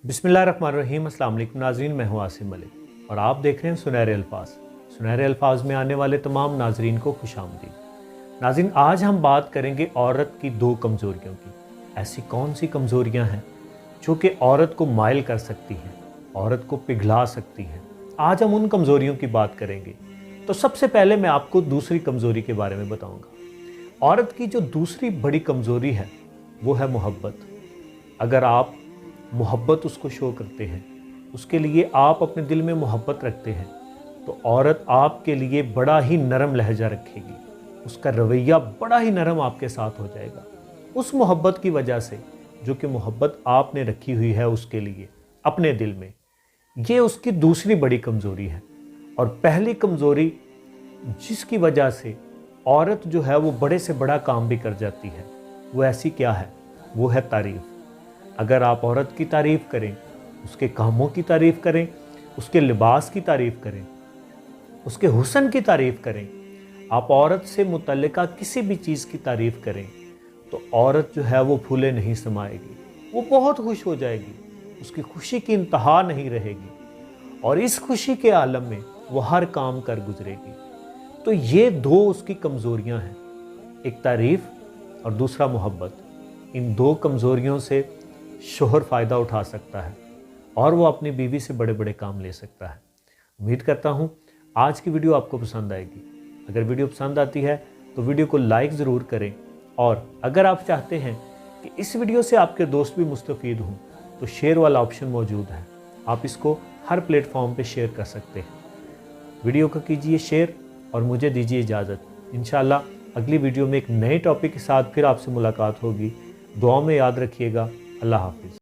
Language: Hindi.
बिस्मिल्लाहिर्रहमानिर्रहीम। अस्सलाम वालेकुम नाज़रीन, मैं हूं आसिम मलिक और आप देख रहे हैं सुनहरे अल्फाज। सुनहरे अल्फाज में आने वाले तमाम नाजरीन को खुशामदीद। नाज़रीन, आज हम बात करेंगे औरत की दो कमज़ोरियों की। ऐसी कौन सी कमज़ोरियां हैं जो कि औरत को माइल कर सकती हैं, औरत को पिघला सकती हैं। आज हम उन कमज़ोरियों की बात करेंगे। तो सबसे पहले मैं आपको दूसरी कमज़ोरी के बारे में बताऊँगा। औरत की जो दूसरी बड़ी कमज़ोरी है वो है मोहब्बत। अगर आप मोहब्बत उसको शो करते हैं, उसके लिए आप अपने दिल में मोहब्बत रखते हैं, तो औरत आपके लिए बड़ा ही नरम लहजा रखेगी। उसका रवैया बड़ा ही नरम आपके साथ हो जाएगा, उस मोहब्बत की वजह से जो कि मोहब्बत आपने रखी हुई है उसके लिए अपने दिल में। ये उसकी दूसरी बड़ी कमज़ोरी है। और पहली कमज़ोरी जिसकी वजह से औरत जो है वो बड़े से बड़ा काम भी कर जाती है, वो ऐसी क्या है? वो है तारीफ़। अगर आप औरत की तारीफ़ करें, उसके कामों की तारीफ़ करें, उसके लिबास की तारीफ़ करें, उसके हुस्न की तारीफ़ करें, आप औरत से मुतल्लिका किसी भी चीज़ की तारीफ़ करें, तो औरत जो है वो फूले नहीं समाएगी। वो बहुत खुश हो जाएगी, उसकी खुशी की इंतहा नहीं रहेगी और इस खुशी के आलम में वो हर काम कर गुजरेगी। तो ये दो उसकी कमज़ोरियाँ हैं, एक तारीफ़ और दूसरा मोहब्बत। इन दो कमज़ोरियों से शोहर फ़ायदा उठा सकता है और वो अपनी बीवी से बड़े बड़े काम ले सकता है। उम्मीद करता हूँ आज की वीडियो आपको पसंद आएगी। अगर वीडियो पसंद आती है तो वीडियो को लाइक ज़रूर करें और अगर आप चाहते हैं कि इस वीडियो से आपके दोस्त भी मुस्तफ़ीद हों तो शेयर वाला ऑप्शन मौजूद है, आप इसको हर प्लेटफॉर्म पे शेयर कर सकते हैं। वीडियो को कीजिए शेयर और मुझे दीजिए इजाज़त। इंशाअल्लाह अगली वीडियो में एक नए टॉपिक के साथ फिर आपसे मुलाकात होगी। दुआ में याद रखिएगा। अल्लाह हाफिज़।